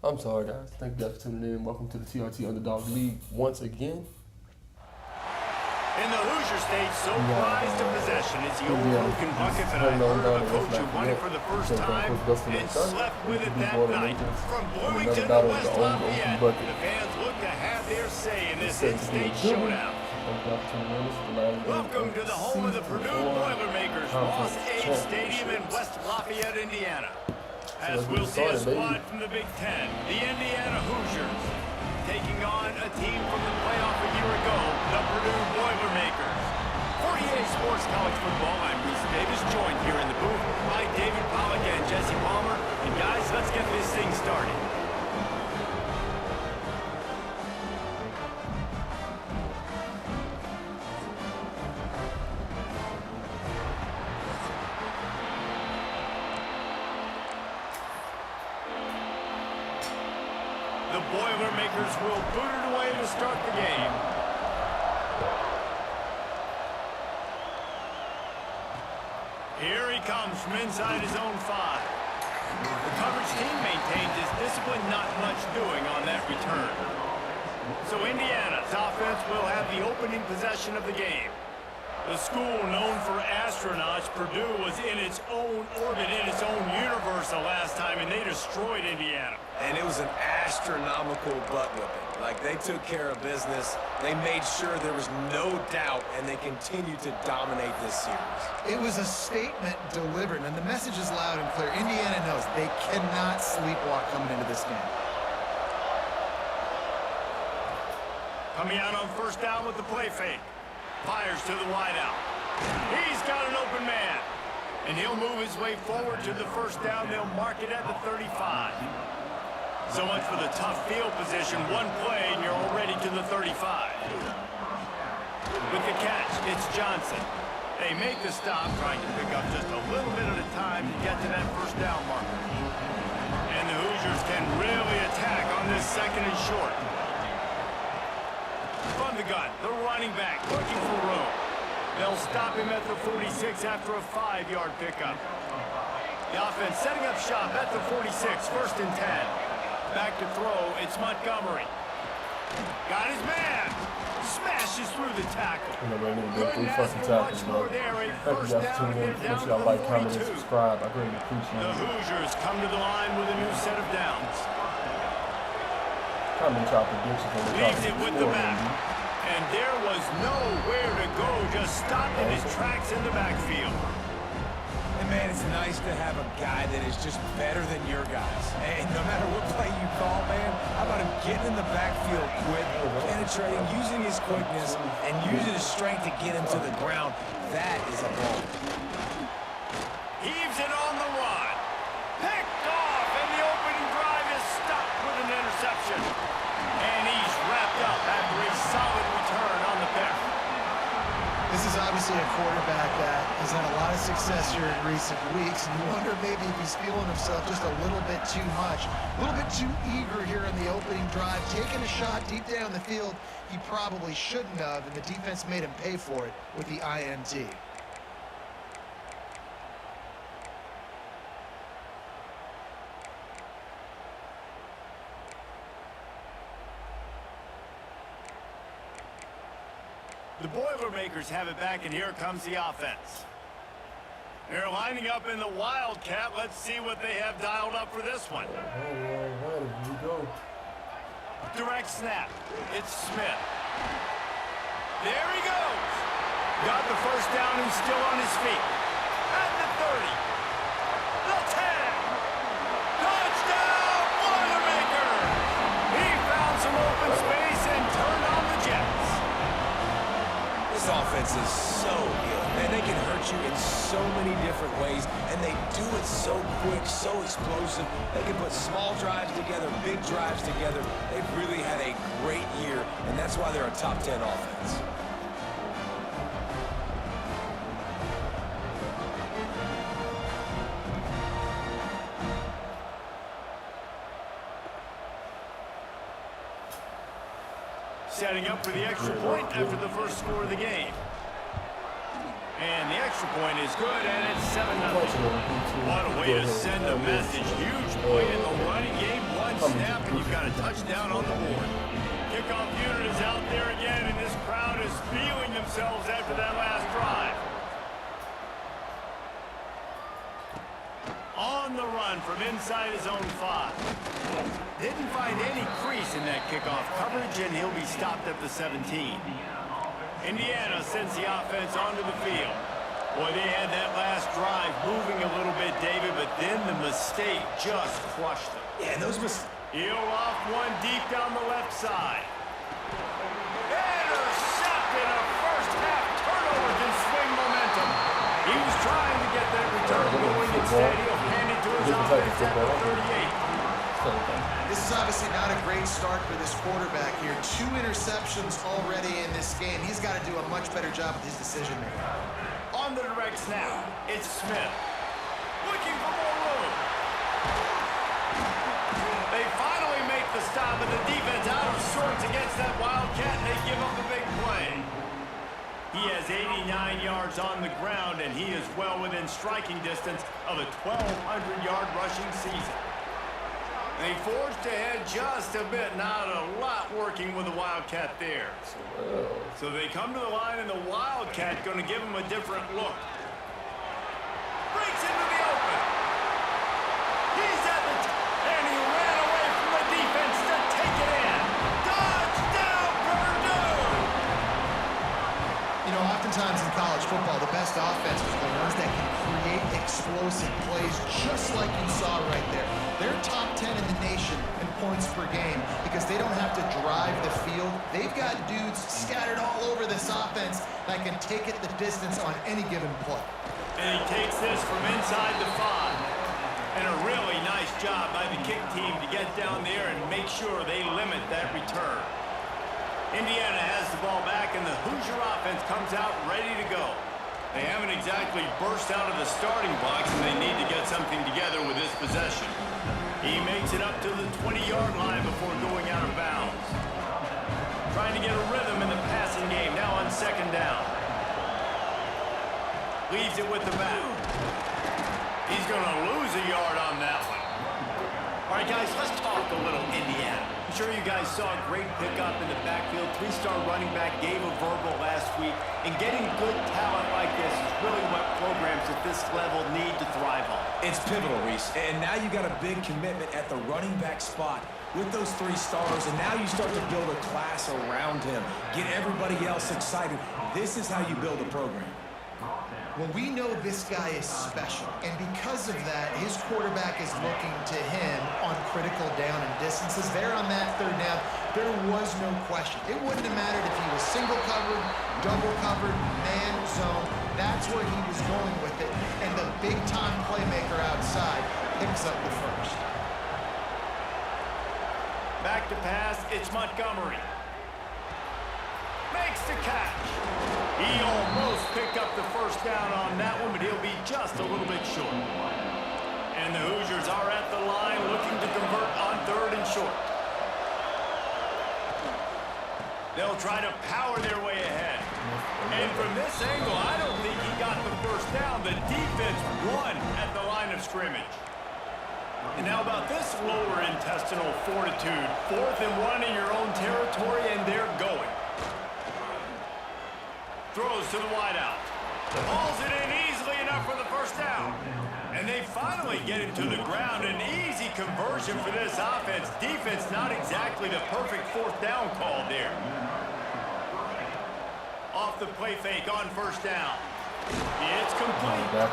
I'm sorry, guys. Thank you guys for tuning in. Welcome to the TRT Underdog League once again. In the Hoosier stage, so prized a possession is the old broken bucket that I heard of a coach who won it for the first time and slept with it that night. From Bloomington to West Lafayette, the fans look to have their say in this in-state showdown. Welcome to the home of the Purdue Boilermakers, Ross A. Stadium in West Lafayette, Indiana. As we'll see a squad from the Big Ten, the Indiana Hoosiers, taking on a team from the playoff a year ago, the Purdue Boilermakers. For EA Sports College Football, I'm Reese Davis, joined here in the booth by David Pollack and Jesse Palmer. And guys, let's get this thing started. The Boilermakers will boot it away to start the game. Here he comes from inside his own 5. The coverage team maintains his discipline, not much doing on that return. So Indiana's offense will have the opening possession of the game. The school known for astronauts, Purdue was in its own orbit, in its own universe the last time, and they destroyed Indiana. And it was an astronomical butt whipping. Like, they took care of business. They made sure there was no doubt, and they continued to dominate this series. It was a statement delivered, and the message is loud and clear. Indiana knows they cannot sleepwalk coming into this game. Coming out on first down with the play fake. Fires to the wideout. He's got an open man. And he'll move his way forward to the first down. They'll mark it at the 35. So much for the tough field position. One play and you're already to the 35. With the catch, it's Johnson. They make the stop, trying to pick up just a little bit at a time to get to that first down marker. And the Hoosiers can really attack on this second and short. From the gun, the running back looking for room. They'll stop him at the 46 after a 5-yard pickup. The offense setting up shop at the 46, first and 10. Back to throw, it's Montgomery. Got his man. Smashes through the tackle. Couldn't ask for much more there. A first down and they're down to the 42. Subscribe. I greatly appreciate it. The Hoosiers come to the line with a new set of downs. Leaves it with the back. And there was nowhere to go, just stopped in his tracks in the backfield. And man, it's nice to have a guy that is just better than your guys. And no matter what play you call, man, how about him getting in the backfield quick, penetrating, using his quickness, and using his strength to get him to the ground. That is a ball. Heaves it on the run. Picked off, and the opening drive is stopped with an interception. And he's wrapped up after a solid return on the pick. This is obviously a quarterback that has had a lot of success here in recent weeks, and you wonder maybe if he's feeling himself just a little bit too much, a little bit too eager here in the opening drive, taking a shot deep down the field he probably shouldn't have, and the defense made him pay for it with the INT. The Boilermakers have it back, and here comes the offense. They're lining up in the Wildcat. Let's see what they have dialed up for this one. Here we go. Direct snap. It's Smith. There he goes. Got the first down and still on his feet. At the 30. The 10. Touchdown, Boilermakers! He found some open space and turned on the Jets. This offense is so good. Man, they can hurt you in so many different ways, and they do it so quick, so explosive. They can put small drives together, big drives together. They've really had a great year, and that's why they're a top 10 offense. Setting up for the extra point after the first score of the game. And the extra point is good, and it's 7-0. What a way to send a message. Huge play in the running game. one snap, and you've got a touchdown on the board. Kickoff unit is out there again, and this crowd is feeling themselves after that last drive. On the run from inside his own 5. Didn't find any crease in that kickoff coverage, and he'll be stopped at the 17. Indiana sends the offense onto the field. Boy, they had that last drive moving a little bit, David, but then the mistake just crushed them. Yeah, those mistakes. He'll off one deep down the left side. Intercepted, a first-half turnover can swing momentum. He was trying to get that return going instead. He'll hand it to his offense at the 38. This is obviously not a great start for this quarterback here. 2 interceptions already in this game. He's got to do a much better job with his decision-making. On the direct snap, it's Smith. Looking for more room. They finally make the stop, and the defense out of sorts against that Wildcat, and they give up a big play. He has 89 yards on the ground, and he is well within striking distance of a 1,200-yard rushing season. They forged ahead just a bit, not a lot working with the Wildcat there. So they come to the line, and the Wildcat going to give them a different look. Breaks into the open. He's at the and he ran away from the defense to take it in. Touchdown, Purdue! You know, oftentimes in college football, the best offenses are the ones that can create explosive plays just like you saw right there. They're top 10 in the nation in points per game because they don't have to drive the field. They've got dudes scattered all over this offense that can take it the distance on any given play. And he takes this from inside the 5. And a really nice job by the kick team to get down there and make sure they limit that return. Indiana has the ball back, and the Hoosier offense comes out ready to go. They haven't exactly burst out of the starting blocks, and they need to get something together with this possession. He makes it up to the 20-yard line before going out of bounds. Trying to get a rhythm in the passing game, now on 2nd down. Leaves it with the back. He's going to lose a yard on that one. All right, guys, let's talk a little Indiana. I'm sure you guys saw a great pickup in the backfield. 3-star running back gave a verbal last week. And getting good talent like this is really what programs at this level need to thrive on. It's pivotal, Reese. And now you got a big commitment at the running back spot with those 3 stars. And now you start to build a class around him. Get everybody else excited. This is how you build a program. Well, we know this guy is special, and because of that, his quarterback is looking to him on critical down and distances. There on that 3rd down, there was no question. It wouldn't have mattered if he was single covered, double covered, man zone. That's where he was going with it, and the big-time playmaker outside picks up the first. Back to pass, it's Montgomery. Makes the catch. He almost picked up the first down on that one, but he'll be just a little bit short. And the Hoosiers are at the line looking to convert on 3rd and short. They'll try to power their way ahead. And from this angle, I don't think he got the first down. The defense won at the line of scrimmage. And how about this lower intestinal fortitude? 4th and 1 in your own territory, and they're going. Throws to the wideout. Hauls it in easily enough for the first down. And they finally get him to the ground. An easy conversion for this offense. Defense not exactly the perfect 4th down call there. Off the play fake on 1st down. It's complete.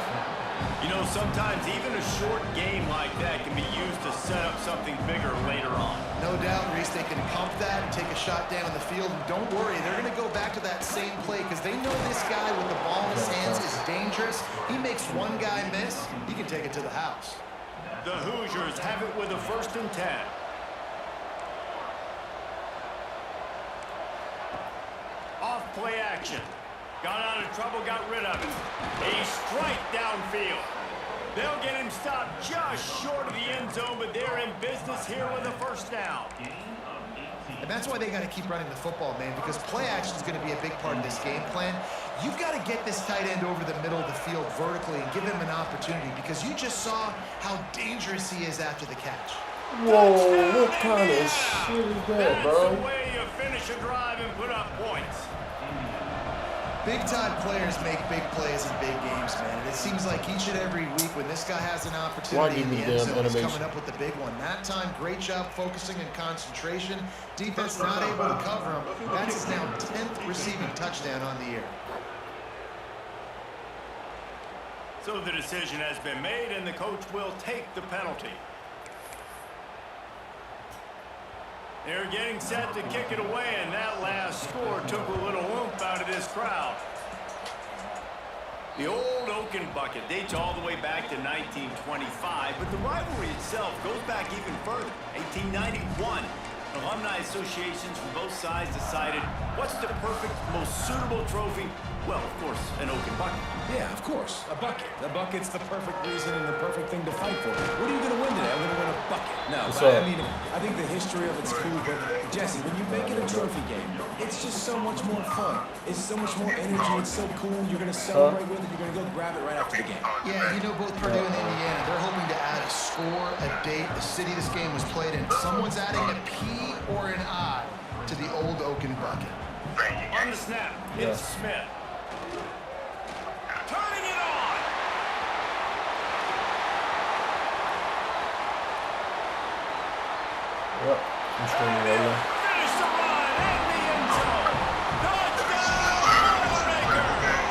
You know, sometimes even a short game like that can be used to set up something bigger later on. No doubt, Reese, they can pump that and take a shot down the field. And don't worry, they're going to go back to that same play because they know this guy with the ball in his hands is dangerous. He makes one guy miss, he can take it to the house. The Hoosiers have it with a 1st and 10. Off play action. Got out of trouble, got rid of it. A strike downfield. They'll get him stopped just short of the end zone, but they're in business here with a 1st down. And that's why they got to keep running the football, man, because play action is going to be a big part of this game plan. You've got to get this tight end over the middle of the field vertically and give him an opportunity because you just saw how dangerous he is after the catch. Whoa, what kind of shit is that, bro? That's the way you finish a drive and put up points. Big-time players make big plays in big games, man. And it seems like each and every week when this guy has an opportunity in the end zone, he's coming up with the big one. That time, great job focusing and concentration. Defense not able to cover him. That's his now 10th receiving touchdown on the year. So the decision has been made, and the coach will take the penalty. They're getting set to kick it away, and that last score took a little oomph out of this crowd. The old Oaken bucket dates all the way back to 1925, but the rivalry itself goes back even further. 1891, alumni associations from both sides decided what's the perfect, most suitable trophy? Well, of course, an Oaken bucket. Yeah, of course, a bucket. The bucket's the perfect reason and the perfect thing to fight for. What are you going to win today? I'm going to win a bucket. No, I mean, I think the history of it's cool, but Jesse, when you make it a trophy game, it's just so much more fun. It's so much more energy. It's so cool. You're going to celebrate with it. You're going to go grab it right after the game. Yeah, you know, both Purdue and Indiana, they're hoping to add a score, a date, the city this game was played in. Someone's adding a P or an I to the old Oaken bucket. On the snap, it's Smith. Turning it on. Yep, I'm staying right now. Finish the run in the end zone. Touchdown, Boilermakers.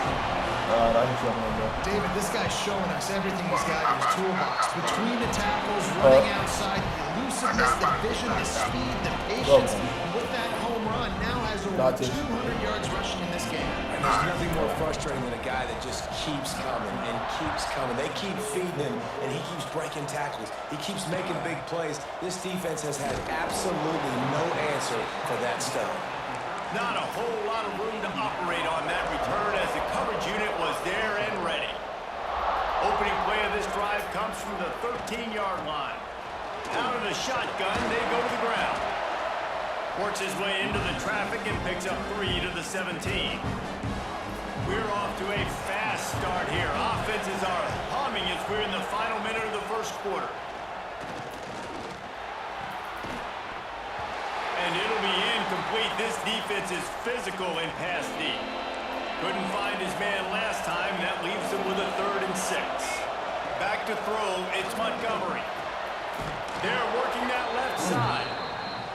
Alright, I can jump on there. David, this guy's showing us everything he's got in his toolbox. Between the tackles, running outside, the elusiveness, the vision, the speed, the patience. With that home run, now has over 200 yards rushing in this game. And there's nothing more frustrating than a guy that just keeps coming and keeps coming. They keep feeding him, and he keeps breaking tackles. He keeps making big plays. This defense has had absolutely no answer for that stuff. Not a whole lot of room to operate on that return as the coverage unit was there and ready. Opening play of this drive comes from the 13-yard line. Out of the shotgun, they go to the ground. Works his way into the traffic and picks up 3 to the 17. We're off to a fast start here. Offenses are humming as we're in the final minute of the first quarter. And it'll be incomplete. This defense is physical and pass deep. Couldn't find his man last time. That leaves him with a 3rd and 6. Back to throw, it's Montgomery. They're working that left side.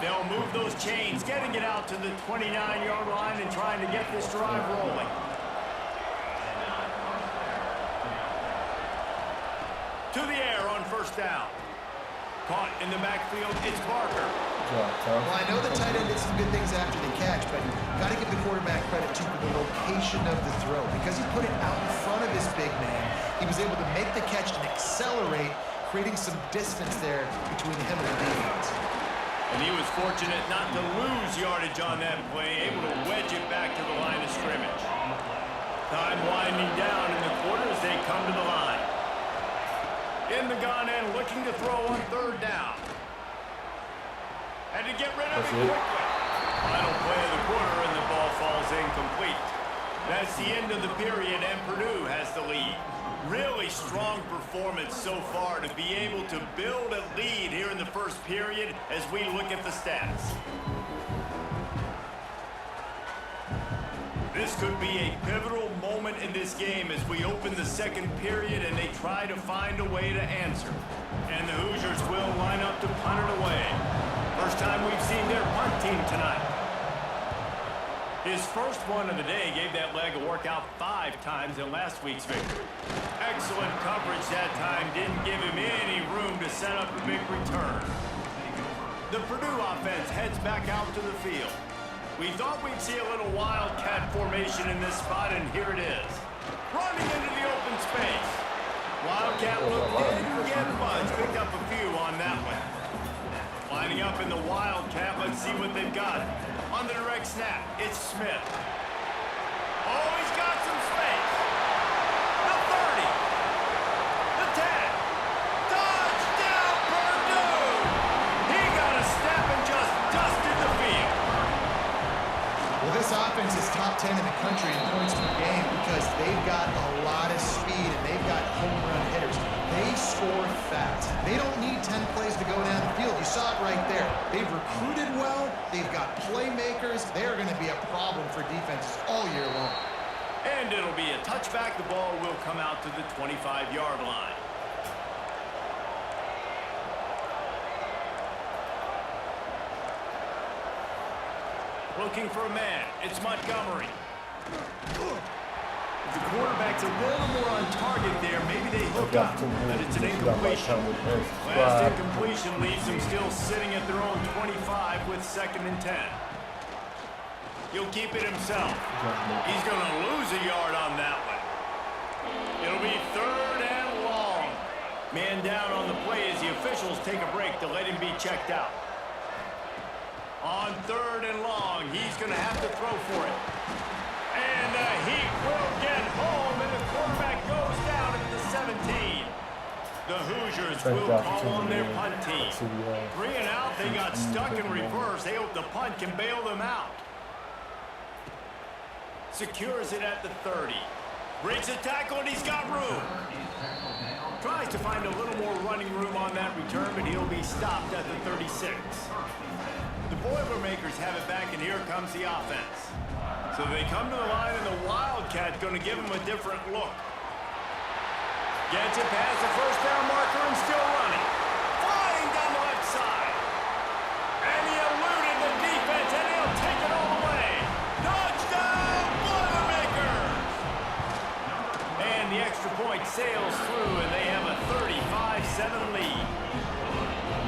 They'll move those chains, getting it out to the 29-yard line and trying to get this drive rolling. To the air on first down. Caught in the backfield, it's Barker. Well, I know the tight end did some good things after the catch, but got to give the quarterback credit, too, for the location of the throw. Because he put it out in front of his big man, he was able to make the catch and accelerate, creating some distance there between him and the defense. And he was fortunate not to lose yardage on that play, able to wedge it back to the line of scrimmage. Time winding down in the quarter as they come to the line. In the gun and looking to throw on 3rd down. And to get rid of it quickly. Final play of the quarter and the ball falls incomplete. That's the end of the period and Purdue has the lead. Really strong performance so far to be able to build a lead here in the first period as we look at the stats. This could be a pivotal moment in this game as we open the second period and they try to find a way to answer. And the Hoosiers will line up to punt it away. First time we've seen their punt team tonight. His first one of the day gave that leg a workout 5 times in last week's victory. Excellent coverage that time, didn't give him any room to set up a big return. The Purdue offense heads back out to the field. We thought we'd see a little wildcat formation in this spot, and here it is. Running into the open space. Wildcat look didn't get much, picked up a few on that one. Lining up in the wildcat, let's see what they've got. On the direct snap, it's Smith. Oh, he's got some space. The 30. The 10. Touchdown, Purdue! He got a step and just dusted the field. Well, this offense is top 10 in the country in points per game because they've got a lot of speed and they've got home run hitters. They score fast. They don't need 10 plays to go down the field. saw it right there. They've recruited well. They've got playmakers. They're going to be a problem for defenses all year long. And it'll be a touchback. The ball will come out to the 25-yard line. Looking for a man. It's Montgomery. If the quarterback's a little more on target there, maybe they hook up, but it's an incompletion. Last incompletion leaves them still sitting at their own 25 with 2nd and 10. He'll keep it himself. He's going to lose a yard on that one. It'll be 3rd and long. Man down on the play as the officials take a break to let him be checked out. On 3rd and long, he's going to have to throw for it. And he will get home, and the quarterback goes down at the 17. The Hoosiers will call on their punt team. 3 and out, they got stuck in reverse. They hope the punt can bail them out. Secures it at the 30. Breaks a tackle, and he's got room. Tries to find a little more running room on that return, but he'll be stopped at the 36. The Boilermakers have it back, and here comes the offense. So they come to the line, and the Wildcat's going to give them a different look. Gets it past the 1st down marker and still running. Flying down the left side. And he eluded the defense, and he'll take it all the way. Touchdown, Boilermakers! And the extra point sails through, and they have a 35-7 lead.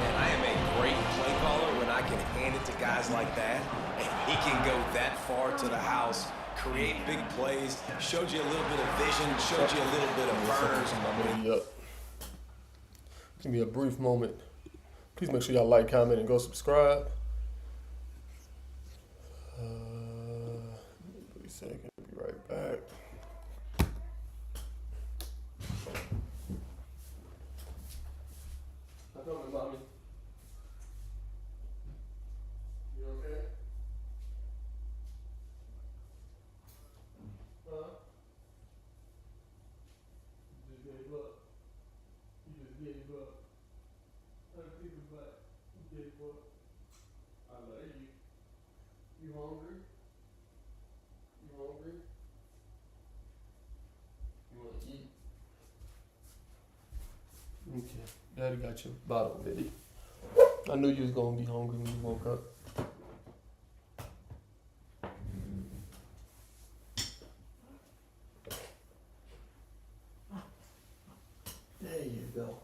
Man, I am a great play caller when I can hand it to guys like that. And he can go that far to the house, create big plays, showed you a little bit of vision, showed you a little bit of burn. Give me a brief moment. Please make sure y'all like, comment, and go subscribe. 3 seconds. Be right back. How come, mommy? You okay? Huh? You just gave up. You just gave up. You gave up. I love you. You hungry? You hungry? You want to eat? Okay. Daddy got your bottle ready. I knew you was going to be hungry when you woke up. There you go.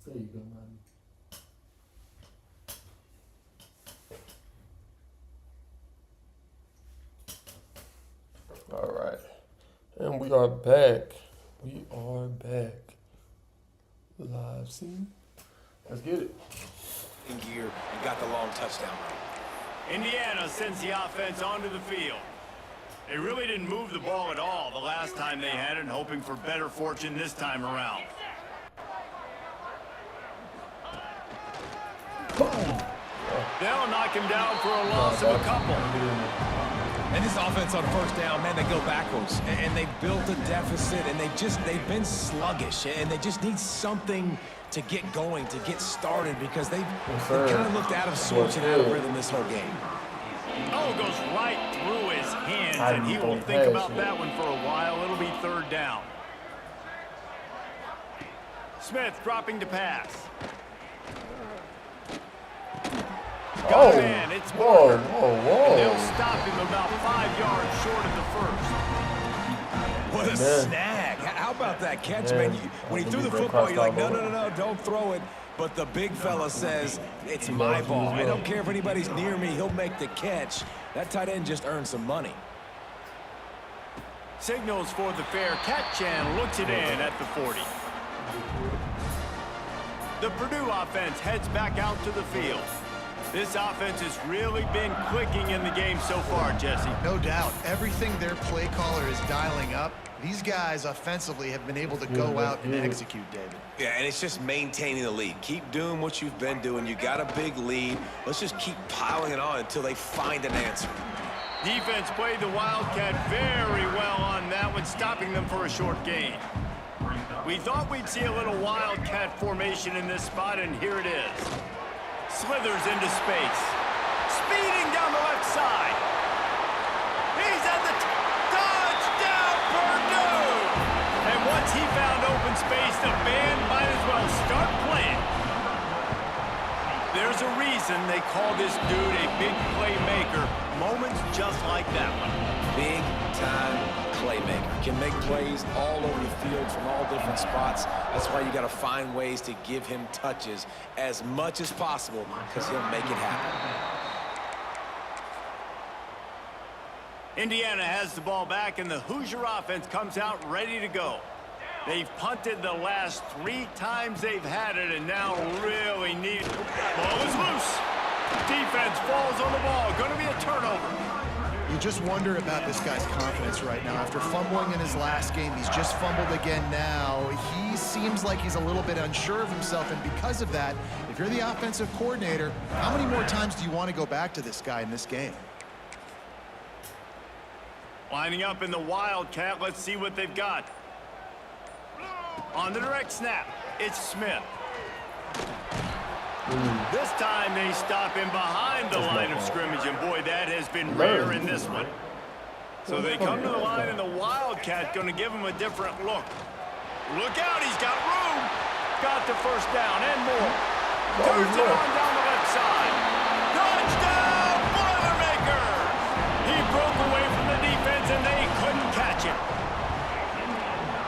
There you go, mommy. All right. And we are back. We are back. Live scene. Let's get it. In gear and got the long touchdown run. Indiana sends the offense onto the field. They really didn't move the ball at all the last time they had it, hoping for better fortune this time around. They'll knock him down for a loss of a couple. And this offense on 1st down, man, they go backwards. And they built a deficit, and they've been sluggish. And they just need something to get going, to get started, because they've kind of looked out of sorts and out of rhythm this whole game. Oh, it goes right through his hands, and he will think about that one for a while. It'll be 3rd down. Smith dropping to pass. Got a man, it's Whoa. And they'll stop him about 5 yards short of the 1st. What a snag. How about that catch, man? When he threw the football, you're like, no, don't throw it. But the big fella says, it's my ball. I don't care if anybody's near me. He'll make the catch. That tight end just earned some money. Signals for the fair catch and looks it in at the 40. The Purdue offense heads back out to the field. This offense has really been clicking in the game so far, Jesse. No doubt. Everything their play caller is dialing up, these guys offensively have been able to go out and execute, David. Yeah, and it's just maintaining the lead. Keep doing what you've been doing. You got a big lead. Let's just keep piling it on until they find an answer. Defense played the Wildcat very well on that one, stopping them for a short gain. We thought we'd see a little Wildcat formation in this spot, and here it is. Slithers into space. Speeding down the left side. He's at the touchdown, Purdue! And once he found open space, the band might as well start playing. There's a reason they call this dude a big playmaker. Moments just like that one. Big time playmaker. Can make plays all over the field from all different spots. That's why you got to find ways to give him touches as much as possible, because he'll make it happen. Indiana has the ball back, and the Hoosier offense comes out ready to go. They've punted the last 3 times they've had it, and now really need it. Ball is loose. Defense falls on the ball. Going to be a turnover. You just wonder about this guy's confidence right now. After fumbling in his last game, he's just fumbled again now. He seems like he's a little bit unsure of himself, and because of that, if you're the offensive coordinator, how many more times do you want to go back to this guy in this game? Lining up in the Wildcat. Let's see what they've got. On the direct snap, it's Smith. This time they stop him behind the line of scrimmage, and boy, that has been rare in this one. So they come to the line, and the Wildcat going to give him a different look. Look out, he's got room. Got the first down and more. Turns it on down the left side. Touchdown, Boilermakers! He broke away from the defense, and they couldn't catch him.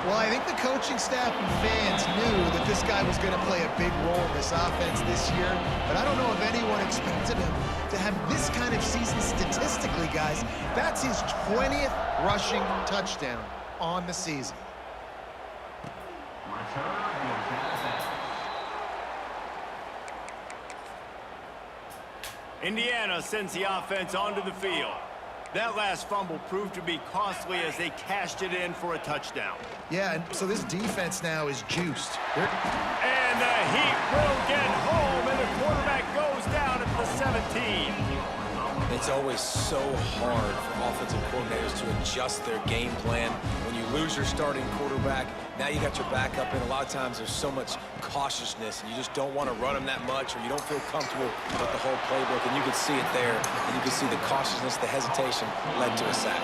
Well, I think the coaching staff and fans knew that this guy was going to play a big role in this offense this year, but I don't know if anyone expected him to have this kind of season statistically, guys. That's his 20th rushing touchdown on the season. Indiana sends the offense onto the field. That last fumble proved to be costly as they cashed it in for a touchdown. Yeah, and so this defense now is juiced. And the heat will get home, and the quarterback goes down at the 17. It's always so hard for offensive coordinators to adjust their game plan. When you lose your starting quarterback, now you got your backup, and a lot of times there's so much cautiousness, and you just don't want to run them that much, or you don't feel comfortable with the whole playbook, and you can see it there, and you can see the cautiousness, the hesitation led to a sack.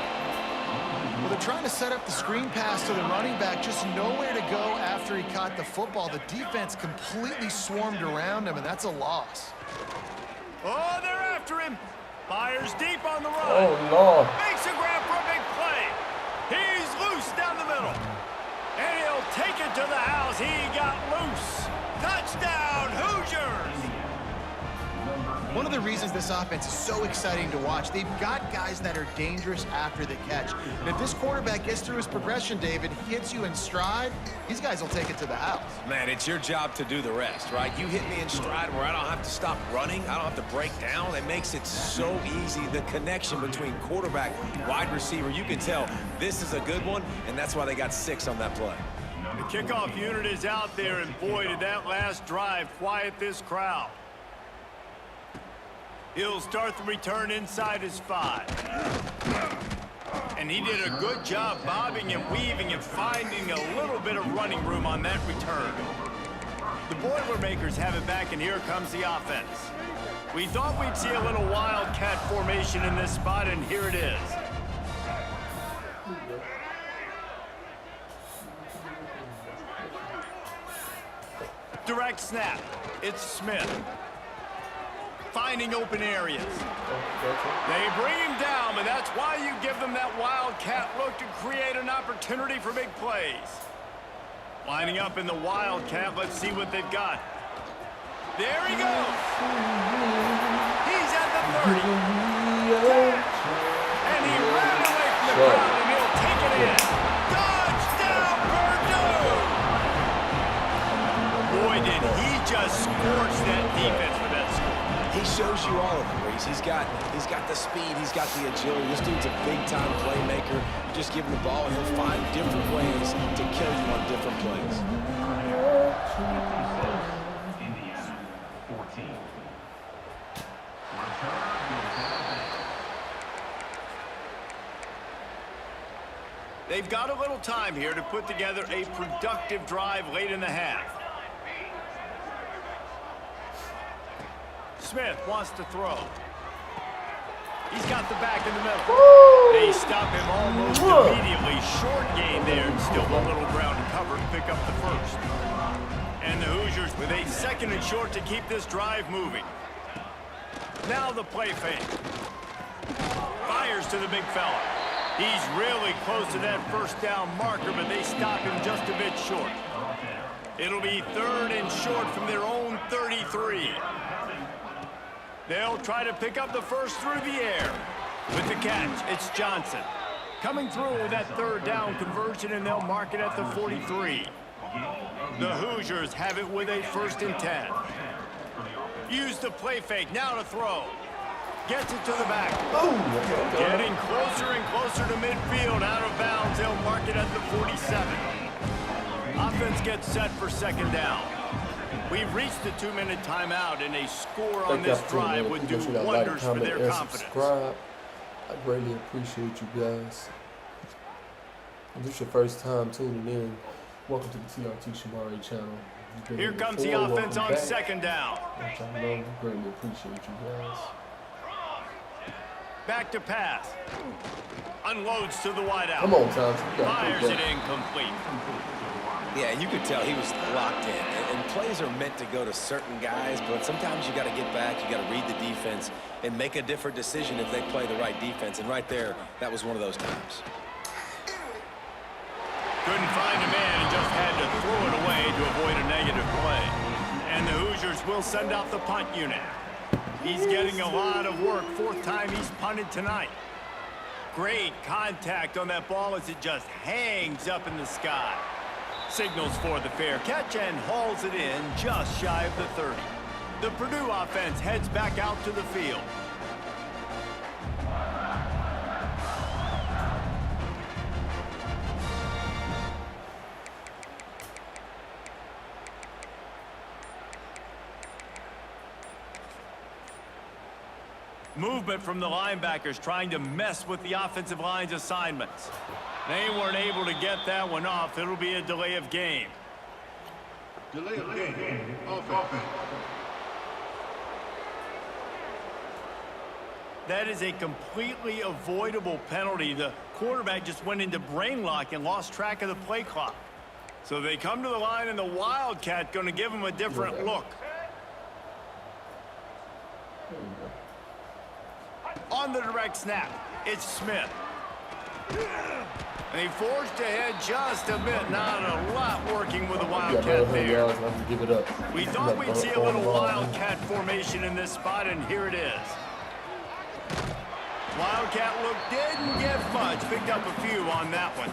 Well, they're trying to set up the screen pass to the running back, just nowhere to go after he caught the football. The defense completely swarmed around him, and that's a loss. Oh, they're after him. Fires deep on the run. Oh, no. Makes a grab for a big play. He's loose down the middle. And he'll take it to the house. He got loose. Touchdown, Hoosiers. One of the reasons this offense is so exciting to watch, they've got guys that are dangerous after the catch. And if this quarterback gets through his progression, David, hits you in stride, these guys will take it to the house. Man, it's your job to do the rest, right? You hit me in stride where I don't have to stop running. I don't have to break down. It makes it so easy. The connection between quarterback, wide receiver, you can tell this is a good one, and that's why they got 6 on that play. The kickoff unit is out there, and boy, did that last drive quiet this crowd. He'll start the return inside his 5. And he did a good job bobbing and weaving and finding a little bit of running room on that return. The Boilermakers have it back, and here comes the offense. We thought we'd see a little Wildcat formation in this spot, and here it is. Direct snap. It's Smith. Finding open areas. They bring him down, but that's why you give them that Wildcat look to create an opportunity for big plays. Lining up in the Wildcat, let's see what they've got. There he goes. He's at the 30. 10. And he ran away from the crowd, and he'll take it in. Touchdown, Purdue! Boy, did he just scorch that defense for that score. He shows you all of it, Reese. He's got the speed, he's got the agility. This dude's a big-time playmaker. You just give him the ball, and he'll find different ways to kill you on different plays. Indiana, 14. They've got a little time here to put together a productive drive late in the half. Smith wants to throw. He's got the back in the middle. They stop him almost immediately. Short gain there, and still a little ground to cover to pick up the first. And the Hoosiers with a 2nd and short to keep this drive moving. Now the play fake. Fires to the big fella. He's really close to that first down marker, but they stop him just a bit short. It'll be 3rd and short from their own 33. They'll try to pick up the first through the air. With the catch, it's Johnson. Coming through with that 3rd down conversion, and they'll mark it at the 43. The Hoosiers have it with a 1st and 10. Use the play fake, now to throw. Gets it to the back. Getting closer and closer to midfield, out of bounds. They'll mark it at the 47. Offense gets set for 2nd down. We've reached the 2-minute timeout, and a score on this drive would do wonders for their confidence. Subscribe. I greatly appreciate you guys. If this is your first time tuning in, welcome to the TRT Shamari channel. Here comes the offense on 2nd down. Which I know we greatly appreciate you guys. Back to pass. Unloads to the wideout. Come on, Thompson. Fires it incomplete. Yeah, and you could tell he was locked in. And plays are meant to go to certain guys, but sometimes you got to get back, you got to read the defense, and make a different decision if they play the right defense. And right there, that was one of those times. Couldn't find a man and just had to throw it away to avoid a negative play. And the Hoosiers will send out the punt unit. He's getting a lot of work. 4th time he's punted tonight. Great contact on that ball as it just hangs up in the sky. Signals for the fair catch and hauls it in just shy of the 30. The Purdue offense heads back out to the field. Movement from the linebackers trying to mess with the offensive line's assignments. They weren't able to get that one off. It'll be a delay of game. Delay of game. Offense. That is a completely avoidable penalty. The quarterback just went into brain lock and lost track of the play clock. So they come to the line, and the Wildcat going to give them a different look. On the direct snap, it's Smith. And he forged ahead just a bit. Not a lot working with the Wildcat there. We thought we'd see a little Wildcat formation in this spot, and here it is. Wildcat look didn't get much. Picked up a few on that one.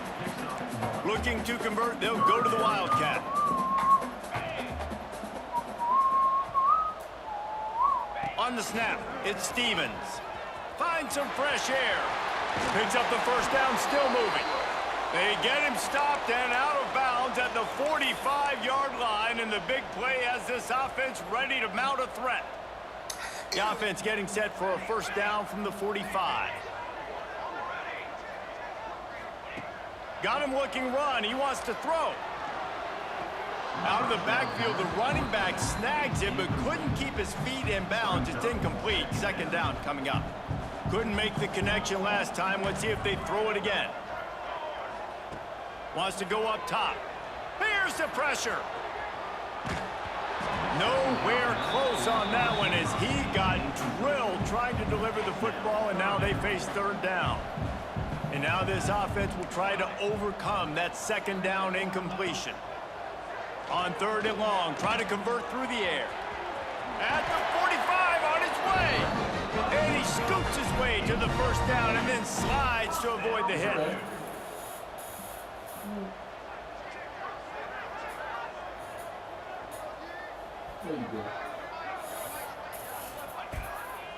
Looking to convert, they'll go to the Wildcat. On the snap, it's Stevens. Finds some fresh air. Picks up the first down, still moving. They get him stopped and out of bounds at the 45-yard line, and the big play has this offense ready to mount a threat. The offense getting set for a first down from the 45. Got him looking run. He wants to throw. Out of the backfield, the running back snags him, but couldn't keep his feet in bounds. It's incomplete. 2nd down coming up. Couldn't make the connection last time. Let's see if they throw it again. Wants to go up top. Here's the pressure. Nowhere close on that one as he got drilled trying to deliver the football, and now they face 3rd down. And now this offense will try to overcome that 2nd down incompletion. On 3rd and long, try to convert through the air. At the 45, on his way. And he scoops his way to the first down and then slides to avoid the hit.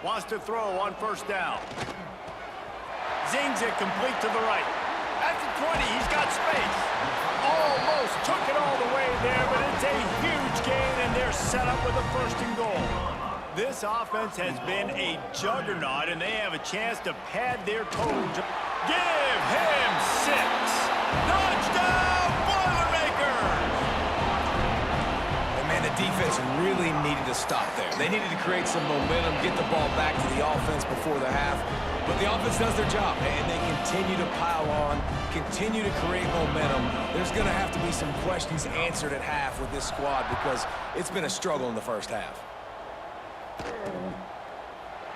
Wants to throw on first down. Zings it complete to the right. At the 20, he's got space. Almost took it all the way there, but it's a huge gain, and they're set up with a first and goal. This offense has been a juggernaut, and they have a chance to pad their total. Give him 6. Touchdown, Boilermakers! And man, the defense really needed to stop there. They needed to create some momentum, get the ball back to the offense before the half. But the offense does their job, and they continue to pile on, continue to create momentum. There's going to have to be some questions answered at half with this squad because it's been a struggle in the first half.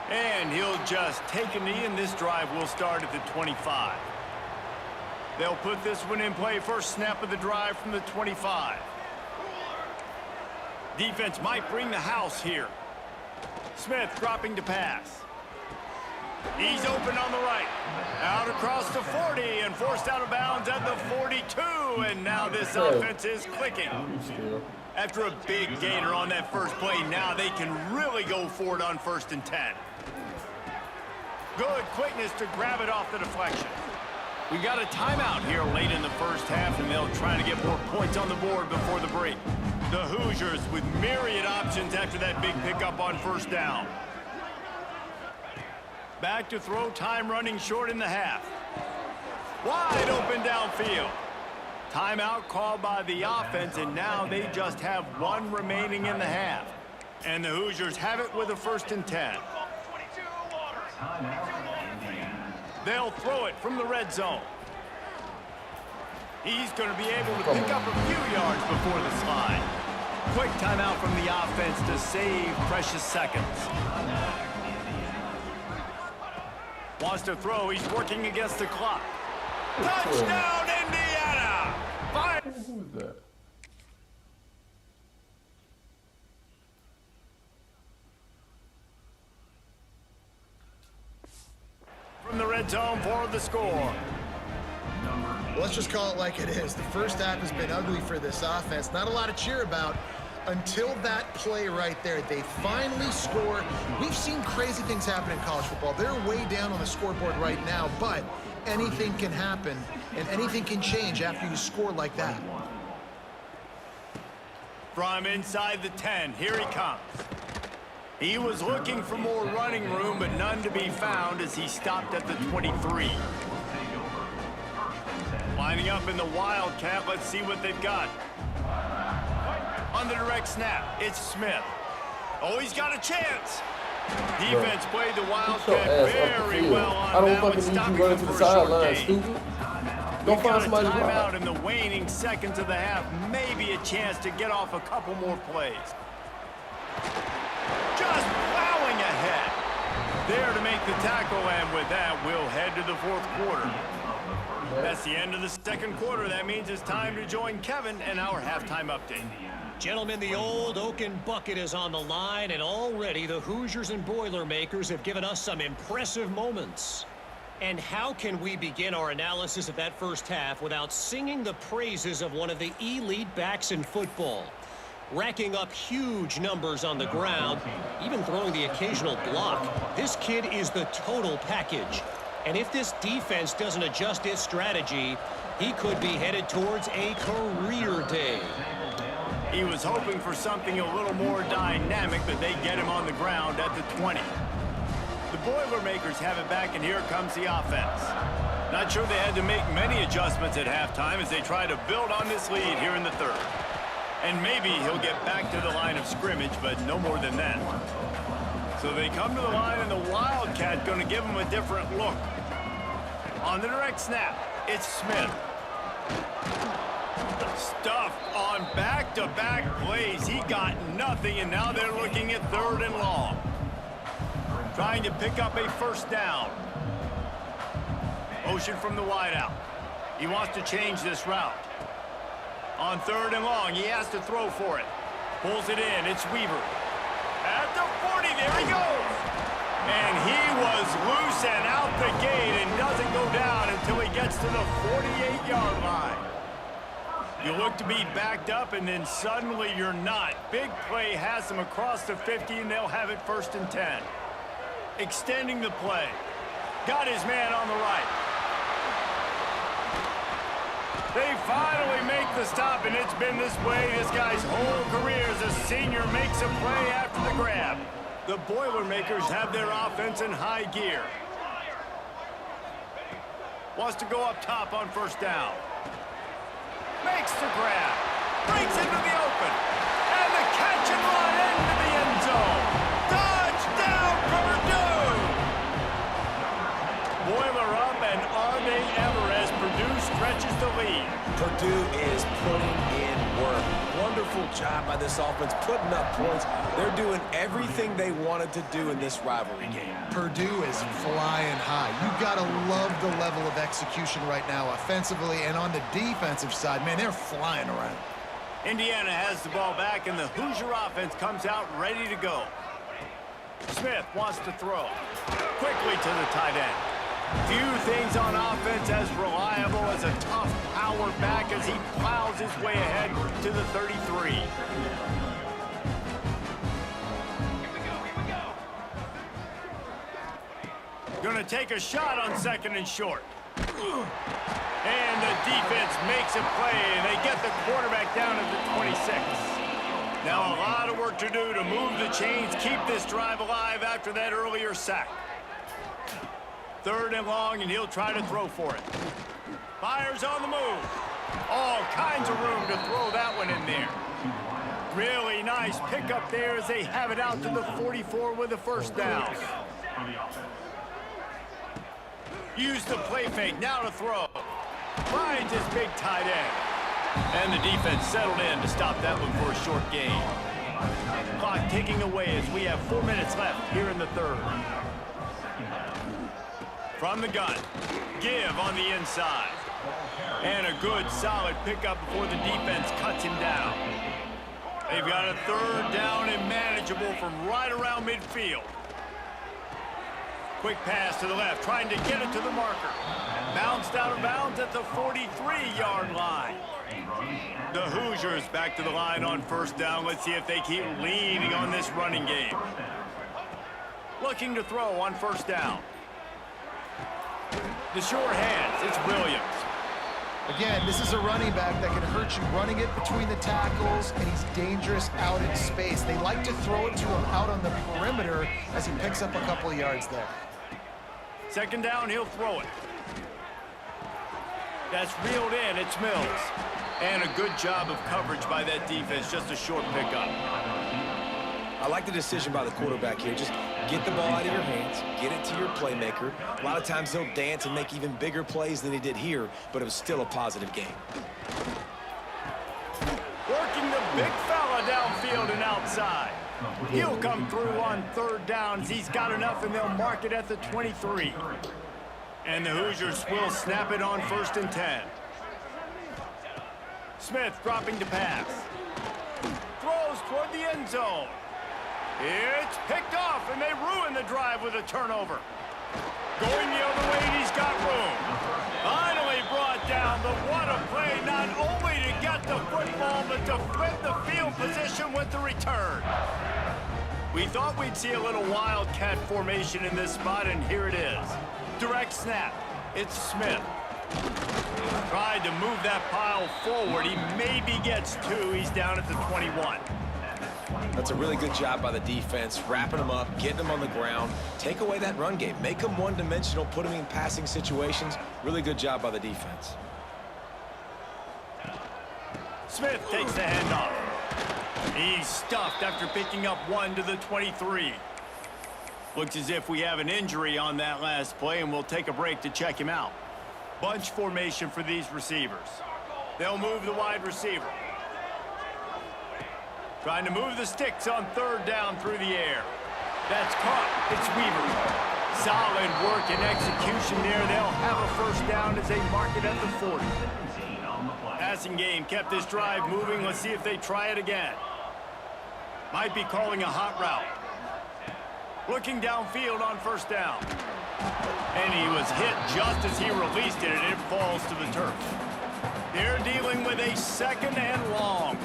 And he'll just take a knee, and this drive will start at the 25. They'll put this one in play. First snap of the drive from the 25. Defense might bring the house here. Smith dropping to pass. He's open on the right. Out across the 40 and forced out of bounds at the 42. And now this offense is clicking. After a big gainer on that first play, now they can really go for it on 1st and 10. Good quickness to grab it off the deflection. We got a timeout here late in the first half, and they'll try to get more points on the board before the break. The Hoosiers with myriad options after that big pickup on first down. Back to throw, time running short in the half. Wide open downfield. Timeout called by the offense, and now they just have one remaining in the half. And the Hoosiers have it with a 1st and 10. They'll throw it from the red zone. He's going to be able to pick up a few yards before the slide. Quick timeout from the offense to save precious seconds. Wants to throw. He's working against the clock. Touchdown, Indiana! Who is that? From the red zone for the score. Let's just call it like it is. The first half has been ugly for this offense. Not a lot to cheer about until that play right there. They finally score. We've seen crazy things happen in college football. They're way down on the scoreboard right now, but anything can happen, and anything can change after you score like that. From inside the 10, here he comes. He was looking for more running room, but none to be found as he stopped at the 23. Lining up in the Wildcat, let's see what they've got. On the direct snap, it's Smith. Oh, he's got a chance. Defense played the Wildcat very well on that one, stopping them for a short gain. We've got a timeout in the waning seconds of the half. Maybe a chance to get off a couple more plays. Just plowing ahead. There to make the tackle, and with that, we'll head to the 4th quarter. That's the end of the 2nd quarter. That means it's time to join Kevin and our halftime update. Gentlemen, the old Oaken bucket is on the line, and already the Hoosiers and Boilermakers have given us some impressive moments. And how can we begin our analysis of that first half without singing the praises of one of the elite backs in football? Racking up huge numbers on the ground, even throwing the occasional block. This kid is the total package. And if this defense doesn't adjust its strategy, he could be headed towards a career day. He was hoping for something a little more dynamic, but they get him on the ground at the 20. The Boilermakers have it back, and here comes the offense. Not sure they had to make many adjustments at halftime as they try to build on this lead here in the 3rd. And maybe he'll get back to the line of scrimmage, but no more than that. So they come to the line, and the Wildcat going to give him a different look. On the direct snap, it's Smith. Stuffed on back-to-back plays. He got nothing, and now they're looking at 3rd and long. Trying to pick up a first down. Motion from the wideout. He wants to change this route. On 3rd and long, he has to throw for it. Pulls it in, it's Weaver. At the 40, there he goes. And he was loose and out the gate and doesn't go down until he gets to the 48-yard line. You look to be backed up, and then suddenly you're not. Big play has them across the 50, and they'll have it 1st and 10. Extending the play. Got his man on the right. They finally make the stop, and it's been this way this guy's whole career as a senior makes a play after the grab. The Boilermakers have their offense in high gear. Wants to go up top on first down. Makes the grab. Breaks into the open. And the catch and run into the end zone. Touchdown, Purdue! Boiler up, and are they ever as Purdue stretches the lead. Purdue is putting in work. Wonderful job by this offense, putting up points. They're doing everything they wanted to do in this rivalry game. Purdue is flying high. You've got to love the level of execution right now, offensively and on the defensive side. Man, they're flying around. Indiana has the ball back, and the Hoosier offense comes out ready to go. Smith wants to throw. Quickly to the tight end. Few things on offense as reliable as a tough power back as he plows his way ahead to the 33. Gonna take a shot on 2nd and short. And the defense makes a play, and they get the quarterback down at the 26. Now a lot of work to do to move the chains, keep this drive alive after that earlier sack. 3rd and long, and he'll try to throw for it. Fires on the move. All kinds of room to throw that one in there. Really nice pickup there as they have it out to the 44 with a first down. Use the play fake, now to throw. Finds his big tight end. And the defense settled in to stop that one for a short gain. Clock ticking away as we have 4 minutes left here in the 3rd. From the gun, give on the inside. And a good, solid pickup before the defense cuts him down. They've got a 3rd down and manageable from right around midfield. Quick pass to the left, trying to get it to the marker. Bounced out of bounds at the 43-yard line. The Hoosiers back to the line on first down. Let's see if they keep leaning on this running game. Looking to throw on first down. The short hands, it's Williams. Again, this is a running back that can hurt you running it between the tackles, and he's dangerous out in space. They like to throw it to him out on the perimeter as he picks up a couple of yards there. 2nd down, he'll throw it. That's reeled in, it's Mills. And a good job of coverage by that defense, just a short pickup. I like the decision by the quarterback here. Just get the ball out of your hands, get it to your playmaker. A lot of times he'll dance and make even bigger plays than he did here, but it was still a positive game. Working the big fella downfield and outside. He'll come through on 3rd downs. He's got enough, and they'll mark it at the 23. And the Hoosiers will snap it on 1st and 10. Smith dropping to pass. Throws toward the end zone. It's picked off, and they ruin the drive with a turnover. Going the other way, and he's got room. Finally brought down, but what a play, not only to get the football, but to flip the field position with the return. We thought we'd see a little wildcat formation in this spot, and here it is. Direct snap. It's Smith. Tried to move that pile forward. He maybe gets 2. He's down at the 21. That's a really good job by the defense, wrapping them up, getting them on the ground. Take away that run game. Make them one-dimensional, put them in passing situations. Really good job by the defense. Smith takes the handoff. He's stuffed after picking up 1 to the 23. Looks as if we have an injury on that last play, and we'll take a break to check him out. Bunch formation for these receivers. They'll move the wide receiver. Trying to move the sticks on 3rd down through the air. That's caught. It's Weaver. Solid work and execution there. They'll have a first down as they mark it at the 40. Passing game kept this drive moving. Let's see if they try it again. Might be calling a hot route. Looking downfield on first down. And he was hit just as he released it, and it falls to the turf. They're dealing with a 2nd and long.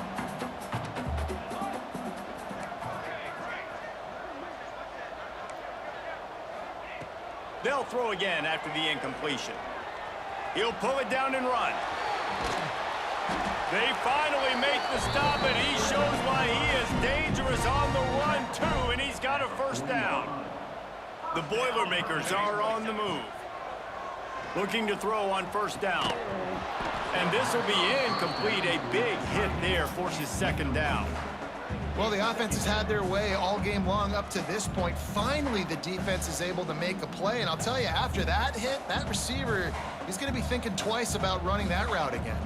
They'll throw again after the incompletion. He'll pull it down and run. They finally make the stop, and he shows why he is dangerous on the run, too, and he's got a first down. The Boilermakers are on the move. Looking to throw on first down. And this will be incomplete. A big hit there forces second down. Well, the offense has had their way all game long up to this point. Finally, the defense is able to make a play. And I'll tell you, after that hit, that receiver is going to be thinking twice about running that route again.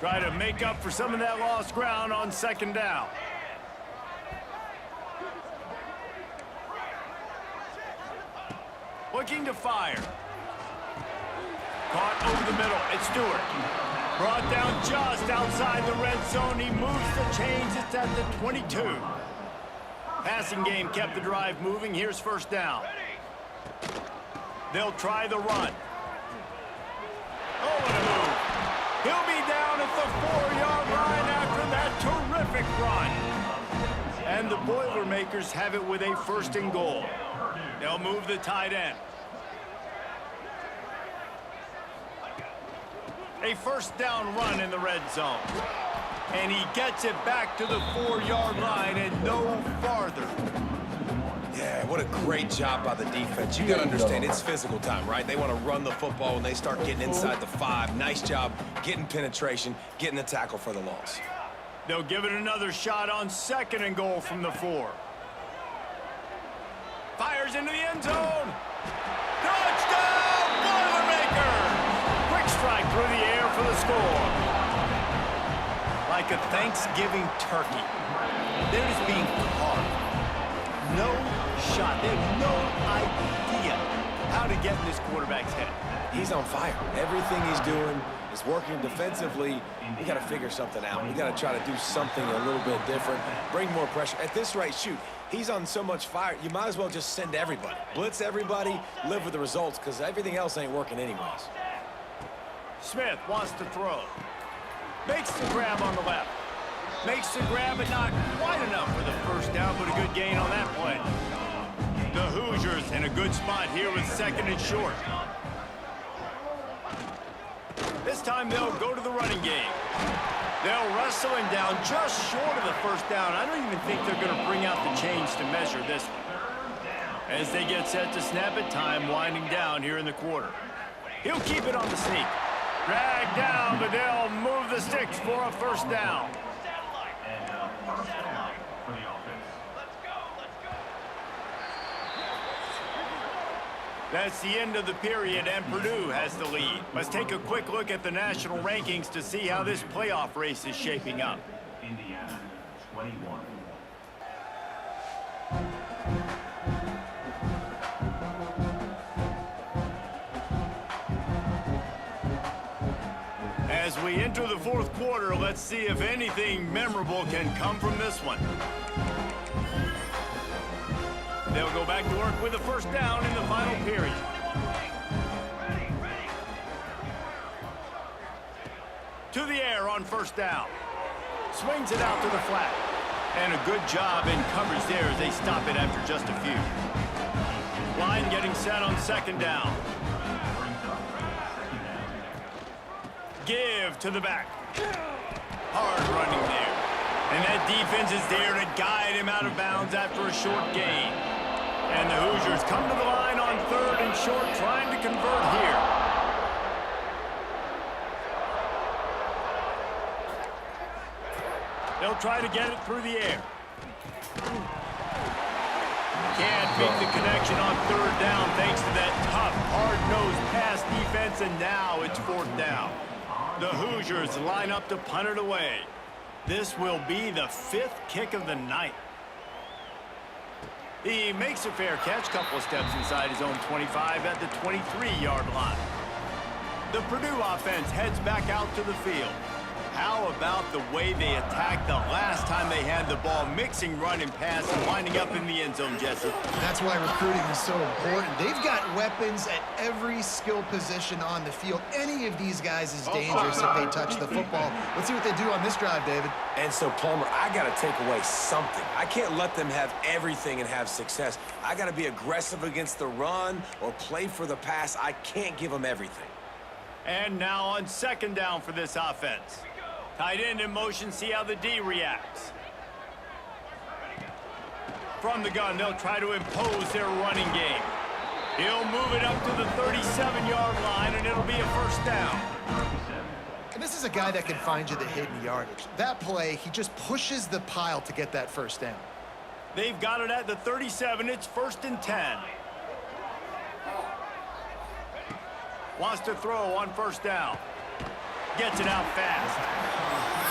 Try to make up for some of that lost ground on second down. Looking to fire. Caught over the middle. It's Stewart. Brought down just outside the red zone. He moves the chains. It's at the 22. Passing game kept the drive moving. Here's first down. They'll try the run. Oh, what a move. He'll be down at the 4-yard line after that terrific run. And the Boilermakers have it with a first and goal. They'll move the tight end. A first down run in the red zone. And he gets it back to the 4-yard line and no farther. Yeah, what a great job by the defense. You got to understand, it's physical time, right? They want to run the football when they start getting inside the 5. Nice job getting penetration, getting the tackle for the loss. They'll give it another shot on second and goal from the 4. Fires into the end zone. Touchdown, Boilermakers! Quick strike through the air for the score. Like a Thanksgiving turkey. They're just being carved. No shot. They have no idea how to get in this quarterback's head. He's on fire. Everything he's doing is working defensively. We got to figure something out. We got to try to do something a little bit different, bring more pressure. At this rate, shoot, he's on so much fire, you might as well just send everybody. Blitz everybody, live with the results, because everything else ain't working anyways. Smith wants to throw. Makes the grab on the left. Makes the grab, but not quite enough for the first down, but a good gain on that play. The Hoosiers in a good spot here with second and short. This time they'll go to the running game. They'll wrestle him down just short of the first down. I don't even think they're going to bring out the chains to measure this one. As they get set to snap it, time winding down here in the quarter. He'll keep it on the sneak. Dragged down, but they'll move the sticks for a first down. That's the end of the period, and Purdue has the lead. Let's take a quick look at the national rankings to see how this playoff race is shaping up. Indiana, 21. As we enter the fourth quarter, let's see if anything memorable can come from this one. They'll go back to work with a first down in the final period. To the air on first down. Swings it out to the flat. And a good job in coverage there as they stop it after just a few. Line getting set on second down. Give to the back. Hard running there. And that defense is there to guide him out of bounds after a short gain. And the Hoosiers come to the line on third and short, trying to convert here. They'll try to get it through the air. Can't beat the connection on third down thanks to that tough, hard-nosed pass defense, and now it's fourth down. The Hoosiers line up to punt it away. This will be the 5th kick of the night. He makes a fair catch, couple of steps inside his own 25 at the 23-yard line. The Purdue offense heads back out to the field. How about the way they attacked the last time they had the ball, mixing run and pass and winding up in the end zone, Jesse? That's why recruiting is so important. They've got weapons at every skill position on the field. Any of these guys is dangerous if they touch the football. Let's see what they do on this drive, David. And so, Palmer, I got to take away something. I can't let them have everything and have success. I got to be aggressive against the run or play for the pass. I can't give them everything. And now on second down for this offense. Tight end in motion, see how the D reacts. From the gun, they'll try to impose their running game. He'll move it up to the 37-yard line, and it'll be a first down. And this is a guy that can find you the hidden yardage. That play, he just pushes the pile to get that first down. They've got it at the 37. It's 1st and 10. Wants to throw on first down. Gets it out fast.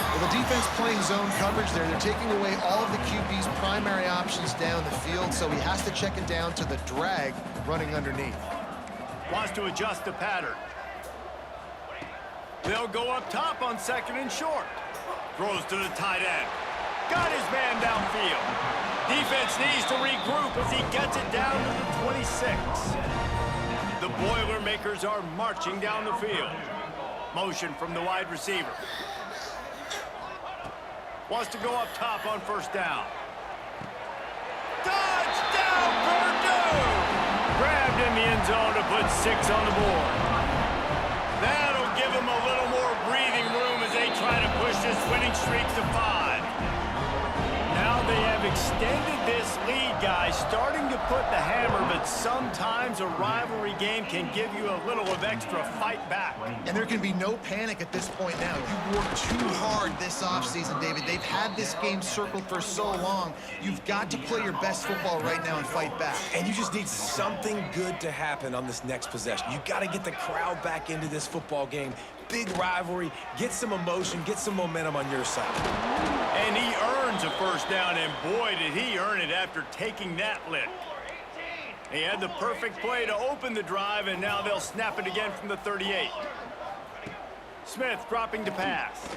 Well, the defense playing zone coverage there. They're taking away all of the QB's primary options down the field, so he has to check it down to the drag running underneath. Wants to adjust the pattern. They'll go up top on second and short. Throws to the tight end. Got his man downfield. Defense needs to regroup as he gets it down to the 26. The Boilermakers are marching down the field. Motion from the wide receiver. Wants to go up top on first down. Touchdown, Purdue! Grabbed in the end zone to put 6 on the board. That'll give them a little more breathing room as they try to push this winning streak to 5. Now they have extended this lead, guys, starting to put the hammer, but sometimes a rivalry game can give you a little of extra fight back. And there can be no panic at this point now. You worked too hard this offseason, David. They've had this game circled for so long. You've got to play your best football right now and fight back. And you just need something good to happen on this next possession. You got to get the crowd back into this football game. Big rivalry, get some emotion, get some momentum on your side. And he earns a first down, and boy, did he earn it after taking that lick. He had the perfect play to open the drive, and now they'll snap it again from the 38. Smith dropping to pass.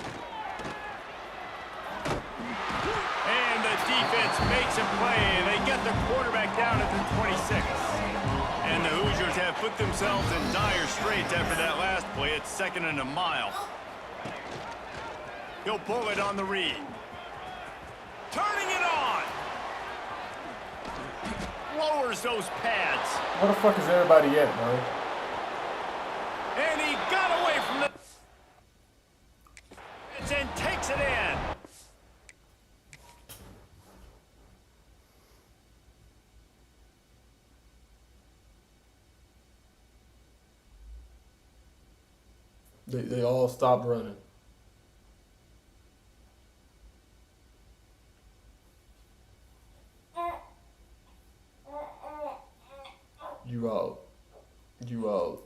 And the defense makes a play. They get the quarterback down at the 26. And the Hoosiers have put themselves in dire straits after that last play. It's 2nd and a mile. He'll pull it on the read. Turning it on. Lowers those pads. Where the fuck is everybody at, bro? And he got away from the... and takes it in. They all stopped running. You out. You out.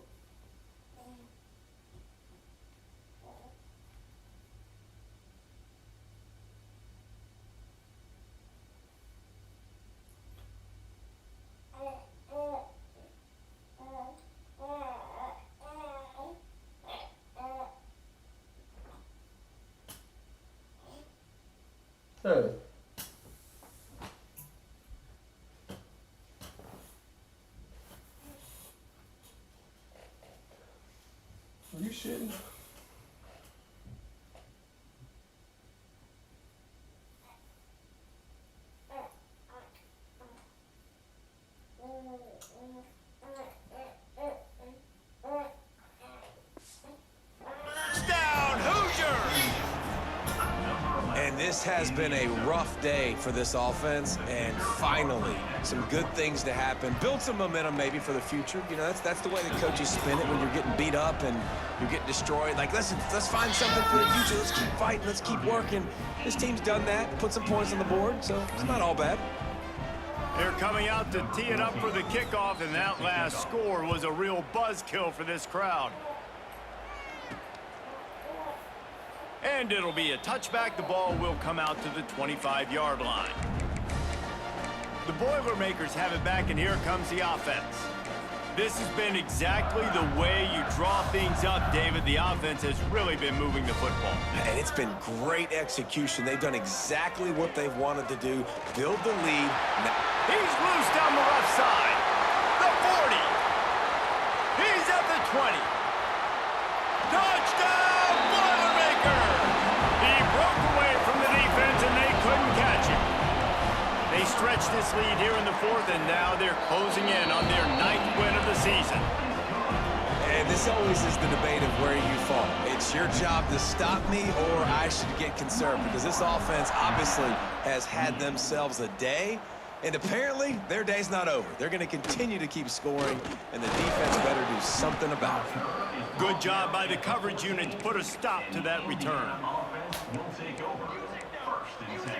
Hey. Are you shitting? Touchdown, Hoosiers! And this has been a rough day for this offense, and finally, some good things to happen. Build some momentum maybe for the future. You know, that's the way the coaches spin it when you're getting beat up and you're getting destroyed. Like, listen, let's find something for the future. Let's keep fighting. Let's keep working. This team's done that, put some points on the board, so it's not all bad. They're coming out to tee it up for the kickoff, and that last score was a real buzzkill for this crowd. And it'll be a touchback. The ball will come out to the 25-yard line. The Boilermakers have it back, and here comes the offense. This has been exactly the way you draw things up, David. The offense has really been moving the football. And it's been great execution. They've done exactly what they've wanted to do, build the lead. He's loose down the left side. The 40. He's at the 20. Touchdown, Boilermakers! He broke away from the defense, and they couldn't catch him. They stretched this lead here in the fourth, and now they're closing in on their 9th win of the season. And this always is the debate of where you fall. It's your job to stop me, or I should get concerned, because this offense obviously has had themselves a day, and apparently their day's not over. They're going to continue to keep scoring, and the defense better do something about it. Good job by the coverage unit to put a stop to that return. Offense will take over. First and 10.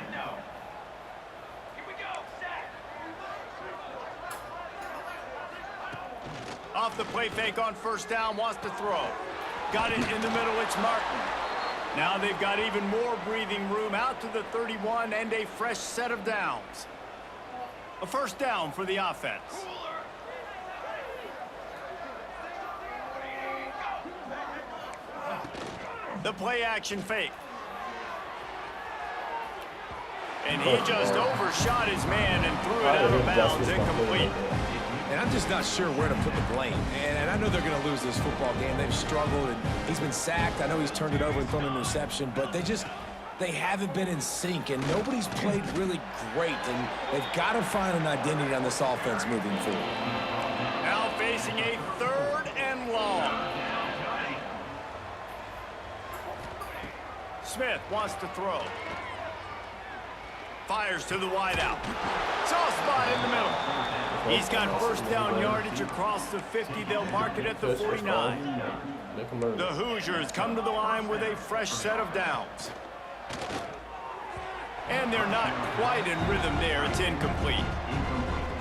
Off the play fake on first down, wants to throw. Got it in the middle, it's Martin. Now they've got even more breathing room out to the 31 and a fresh set of downs. A first down for the offense. The play action fake. And he just overshot his man and threw it out of bounds, incomplete. And I'm just not sure where to put the blame. And I know they're going to lose this football game. They've struggled, and he's been sacked. I know he's turned it over and thrown an interception, but they haven't been in sync, and nobody's played really great. And they've got to find an identity on this offense moving forward. Now facing a 3rd and long. Smith wants to throw. Fires to the wideout. Soft spot in the middle. He's got first down yardage across the 50. They'll mark it at the 49. The Hoosiers come to the line with a fresh set of downs. And they're not quite in rhythm there. It's incomplete.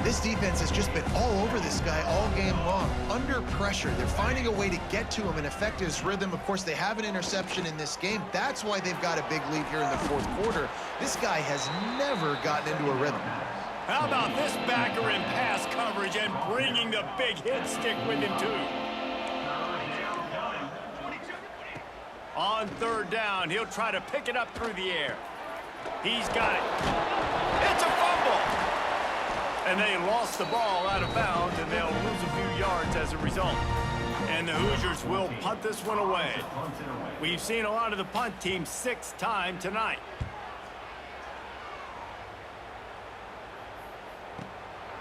This defense has just been all over this guy all game long. Under pressure, they're finding a way to get to him and affect his rhythm. Of course, they have an interception in this game. That's why they've got a big lead here in the fourth quarter. This guy has never gotten into a rhythm. How about this backer in pass coverage and bringing the big hit stick with him, too? On 3rd down, he'll try to pick it up through the air. He's got it. It's a fumble! And they lost the ball out of bounds, and they'll lose a few yards as a result. And the Hoosiers will punt this one away. We've seen a lot of the punt team 6 times tonight.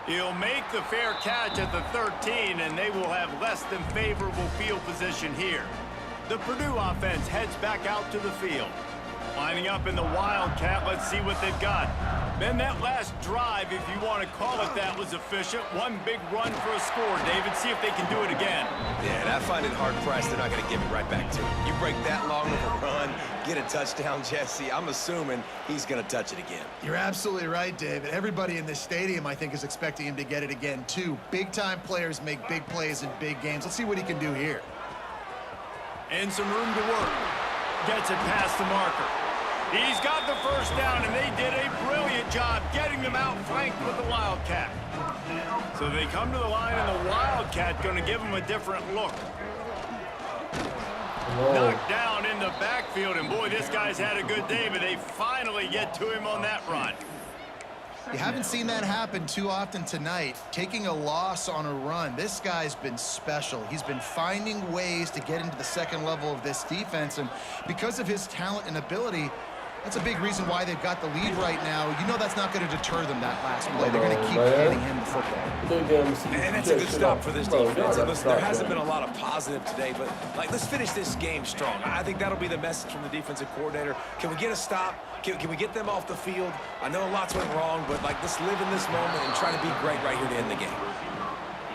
He'll make the fair catch at the 13, and they will have less than favorable field position here. The Purdue offense heads back out to the field. Lining up in the Wildcat, let's see what they've got. Then that last drive, if you want to call it that, was efficient. One big run for a score. David, see if they can do it again. Yeah, and I find it hard-pressed they're not going to give it right back to him. You break that long of a run, get a touchdown, Jesse, I'm assuming he's going to touch it again. You're absolutely right, David. Everybody in this stadium, I think, is expecting him to get it again, too. Big-time players make big plays in big games. Let's see what he can do here. And some room to work. Gets it past the marker. He's got the first down, and they did a brilliant job getting them out flanked with the Wildcat. So they come to the line, and the Wildcat going to give them a different look. Knocked down in the backfield, and boy, this guy's had a good day, but they finally get to him on that run. You haven't seen that happen too often tonight, taking a loss on a run. This guy's been special. He's been finding ways to get into the second level of this defense, and because of his talent and ability, that's a big reason why they've got the lead right now. You know that's not going to deter them that last play. They're going to keep getting him the football. And that's a good stop for this defense. And listen, there hasn't been a lot of positive today, but let's finish this game strong. I think that'll be the message from the defensive coordinator. Can we get a stop? Can we get them off the field? I know lots went wrong, but let's live in this moment and try to be great right here to end the game.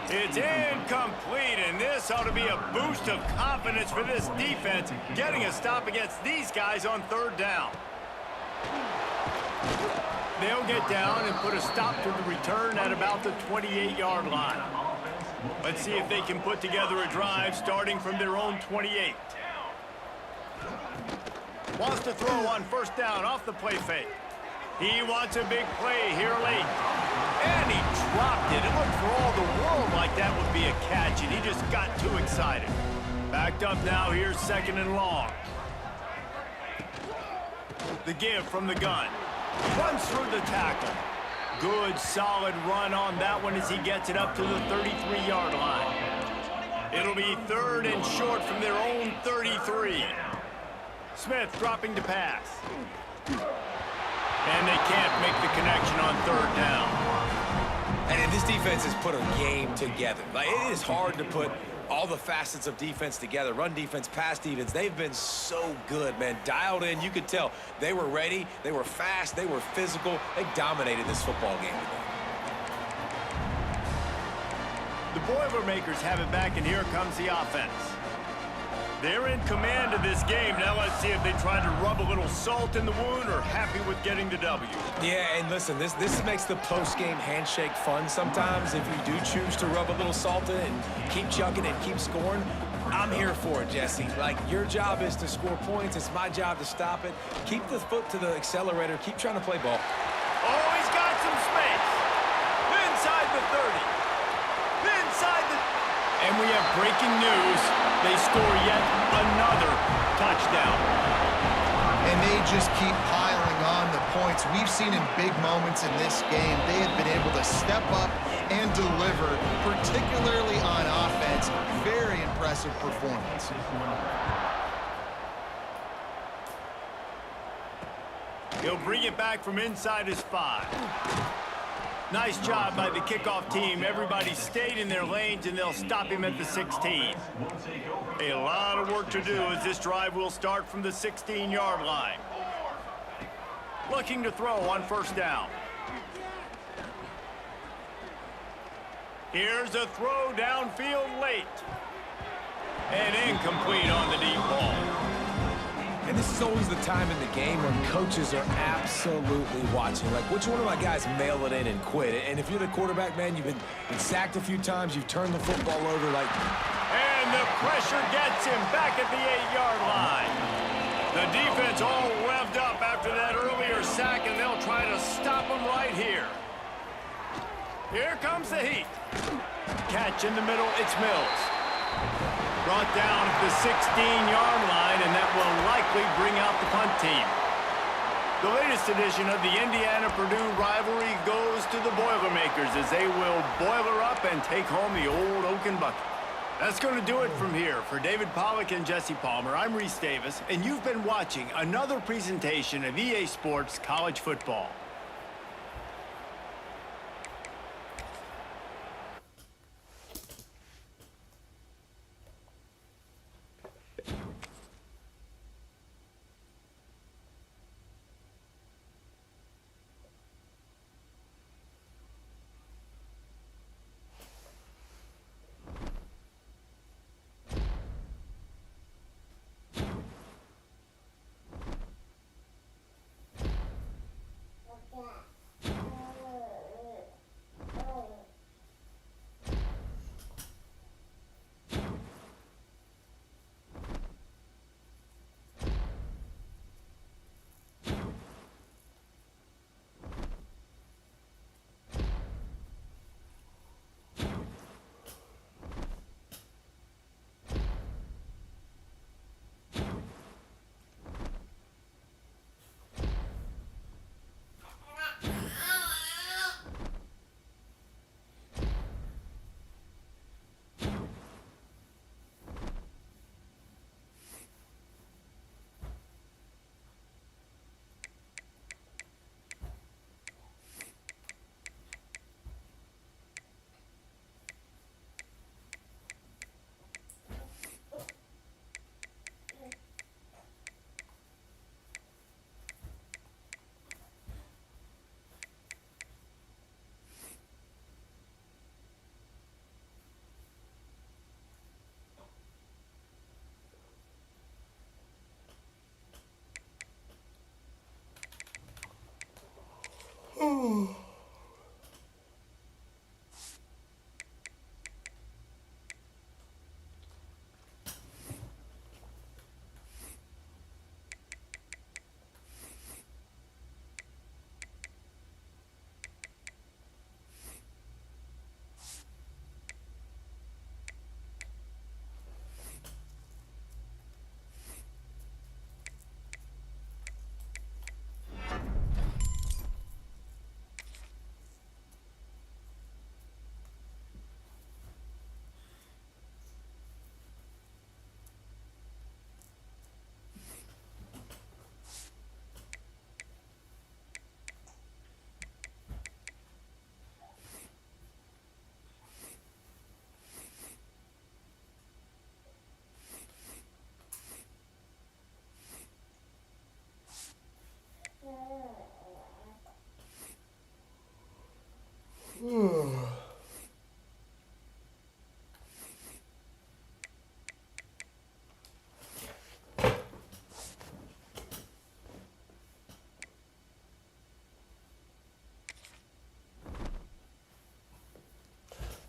It's incomplete, and this ought to be a boost of confidence for this defense, getting a stop against these guys on 3rd down. They'll get down and put a stop to the return at about the 28-yard line. Let's see if they can put together a drive starting from their own 28. Wants to throw on first down off the play fake. He wants a big play here late. And he dropped it. It looked for all the world like like that would be a catch, and he just got too excited. Backed up now, here's 2nd and long. The give from the gun. Runs through the tackle. Good, solid run on that one as he gets it up to the 33-yard line. It'll be 3rd and short from their own 33. Smith dropping to pass. And they can't make the connection on 3rd down. And this defense has put a game together. Like, it is hard to put all the facets of defense together. Run defense, pass defense. They've been so good, man. Dialed in. You could tell they were ready. They were fast. They were physical. They dominated this football game today. The Boilermakers have it back, and here comes the offense. They're in command of this game. Now let's see if they try to rub a little salt in the wound or happy with getting the W. Yeah, and listen, this makes the post-game handshake fun sometimes. If you do choose to rub a little salt in and keep chucking and keep scoring, I'm here for it, Jesse. Like, your job is to score points. It's my job to stop it. Keep the foot to the accelerator. Keep trying to play ball. Oh, he's got some space. Inside the 30. Inside the... And we have breaking news. They score yet another touchdown. And they just keep piling on the points. We've seen in big moments in this game, they have been able to step up and deliver, particularly on offense. Very impressive performance. He'll bring it back from inside his 5. Nice job by the kickoff team. Everybody stayed in their lanes, and they'll stop him at the 16. A lot of work to do as this drive will start from the 16-yard line. Looking to throw on 1st down. Here's a throw downfield late. And incomplete on the deep ball. And this is always the time in the game when coaches are absolutely watching. Like, which one of my guys mail it in and quit? And if you're the quarterback, man, you've been sacked a few times. You've turned the football over. Like, and the pressure gets him back at the 8-yard line. The defense all revved up after that earlier sack, and they'll try to stop him right here. Here comes the heat. Catch in the middle. It's Mills. Brought down at the 16-yard line, and that will likely bring out the punt team. The latest edition of the Indiana-Purdue rivalry goes to the Boilermakers as they will boiler up and take home the old Oaken bucket. That's going to do it from here. For David Pollack and Jesse Palmer, I'm Reese Davis, and you've been watching another presentation of EA Sports College Football.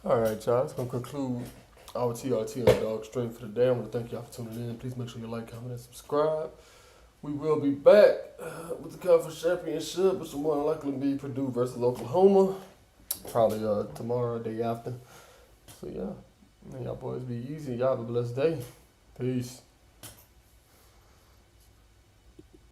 All right, y'all. That's gonna conclude our TRT Underdog stream for the day. I want to thank y'all for tuning in. Please make sure you like, comment, and subscribe. We will be back with the conference championship, which will more than likely be Purdue versus Oklahoma. Probably tomorrow or day after. So yeah, man, y'all boys be easy. Y'all have a blessed day. Peace.